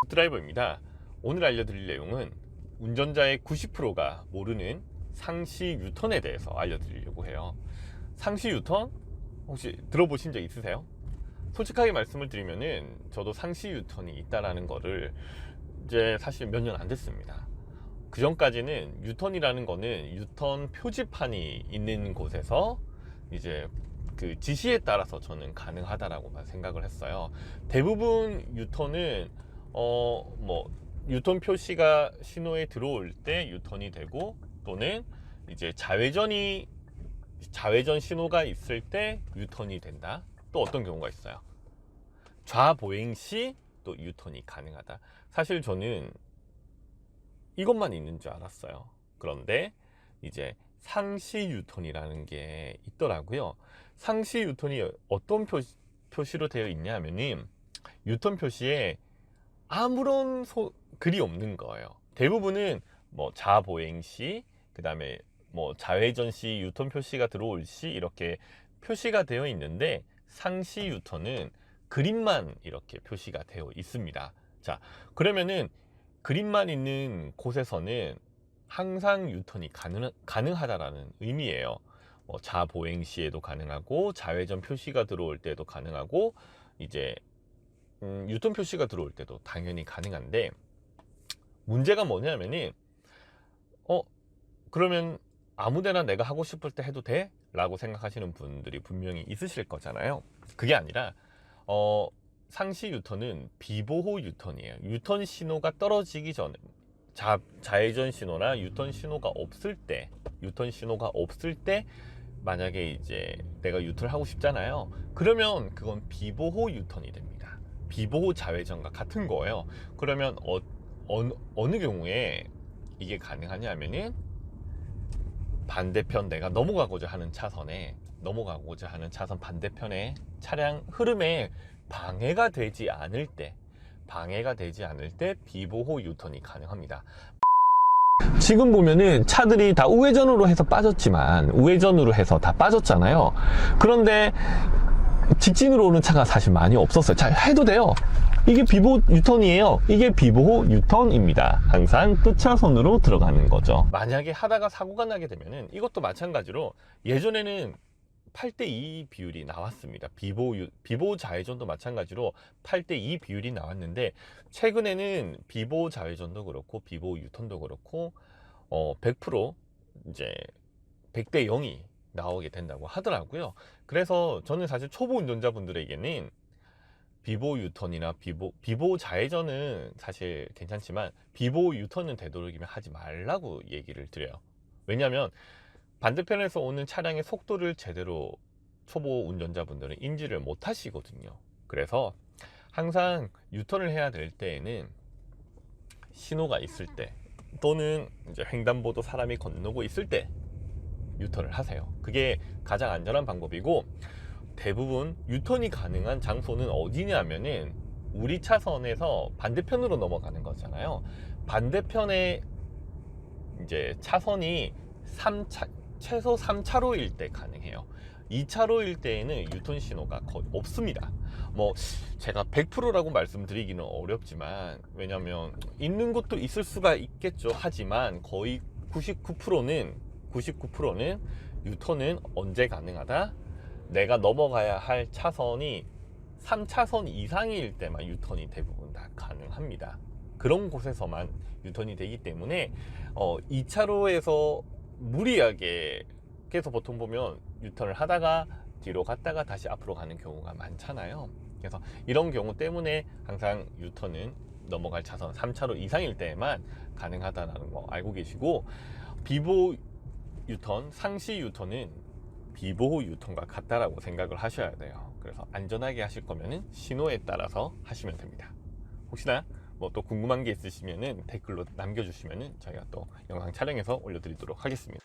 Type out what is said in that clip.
드라이버입니다. 오늘 알려드릴 내용은 운전자의 90%가 모르는 상시 유턴에 대해서 알려드리려고 해요. 상시 유턴 혹시 들어보신 적 있으세요? 솔직하게 말씀을 드리면은 저도 상시 유턴이 있다라는 거를 이제 사실 몇 년 안 됐습니다. 그 전까지는 유턴이라는 거는 유턴 표지판이 있는 곳에서 이제 그 지시에 따라서 저는 가능하다라고만 생각을 했어요. 대부분 유턴은 유턴 표시가 신호에 들어올 때 유턴이 되고, 또는 이제 좌회전 신호가 있을 때 유턴이 된다. 또 어떤 경우가 있어요? 좌보행 시 또 유턴이 가능하다. 사실 저는 이것만 있는 줄 알았어요. 그런데 이제 상시 유턴이라는 게 있더라고요. 상시 유턴이 어떤 표시로 되어 있냐면은 유턴 표시에 아무런 글이 없는 거예요. 대부분은 좌보행 시, 그 다음에 좌회전 시 유턴 표시가 들어올 시 이렇게 표시가 되어 있는데, 상시 유턴은 그림만 이렇게 표시가 되어 있습니다. 자, 그러면은 그림만 있는 곳에서는 항상 유턴이 가능하다라는 의미예요. 좌보행 시에도 가능하고, 좌회전 표시가 들어올 때도 가능하고, 이제 유턴 표시가 들어올 때도 당연히 가능한데, 문제가 뭐냐면은 그러면 아무데나 내가 하고 싶을 때 해도 돼? 라고 생각하시는 분들이 분명히 있으실 거잖아요. 그게 아니라 상시 유턴은 비보호 유턴이에요. 유턴 신호가 떨어지기 전에, 좌회전 신호나 유턴 신호가 없을 때 만약에 이제 내가 유턴을 하고 싶잖아요. 그러면 그건 비보호 유턴이 됩니다. 비보호 좌회전과 같은 거예요. 그러면 어느 경우에 이게 가능하냐면은 반대편, 내가 넘어가고자 하는 차선 반대편에 차량 흐름에 방해가 되지 않을 때 비보호 유턴이 가능합니다. 지금 보면은 차들이 다 우회전으로 해서 다 빠졌잖아요. 그런데 직진으로 오는 차가 사실 많이 없었어요. 잘 해도 돼요. 이게 비보호 유턴이에요. 이게 비보호 유턴입니다. 항상 끝차선으로 들어가는 거죠. 만약에 하다가 사고가 나게 되면은 이것도 마찬가지로, 예전에는 8대2 비율이 나왔습니다. 비보호 좌회전도 마찬가지로 8대2 비율이 나왔는데, 최근에는 비보호 좌회전도 그렇고 비보호 유턴도 그렇고 100% 이제 100대 0이 나오게 된다고 하더라고요. 그래서 저는 사실 초보 운전자분들에게는 비보호 유턴이나 비보호 좌회전은 사실 괜찮지만, 비보호 유턴은 되도록이면 하지 말라고 얘기를 드려요. 왜냐하면 반대편에서 오는 차량의 속도를 제대로 초보 운전자분들은 인지를 못 하시거든요. 그래서 항상 유턴을 해야 될 때에는 신호가 있을 때, 또는 이제 횡단보도 사람이 건너고 있을 때 유턴을 하세요. 그게 가장 안전한 방법이고, 대부분 유턴이 가능한 장소는 어디냐면은 우리 차선에서 반대편으로 넘어가는 거잖아요. 반대편에 이제 차선이 최소 3차로일 때 가능해요. 2차로일 때에는 유턴 신호가 거의 없습니다. 제가 100%라고 말씀드리기는 어렵지만, 왜냐면 있는 곳도 있을 수가 있겠죠. 하지만 거의 99%는 유턴은 언제 가능하다? 내가 넘어가야 할 차선이 3차선 이상일 때만 유턴이 대부분 다 가능합니다. 그런 곳에서만 유턴이 되기 때문에 2차로에서 무리하게, 계속 보통 보면 유턴을 하다가 뒤로 갔다가 다시 앞으로 가는 경우가 많잖아요. 그래서 이런 경우 때문에 항상 유턴은 넘어갈 차선 3차로 이상일 때만 가능하다는 거 알고 계시고, 비보호 유턴, 상시 유턴은 비보호 유턴과 같다라고 생각을 하셔야 돼요. 그래서 안전하게 하실 거면은 신호에 따라서 하시면 됩니다. 혹시나 또 궁금한 게 있으시면은 댓글로 남겨주시면은 저희가 또 영상 촬영해서 올려드리도록 하겠습니다.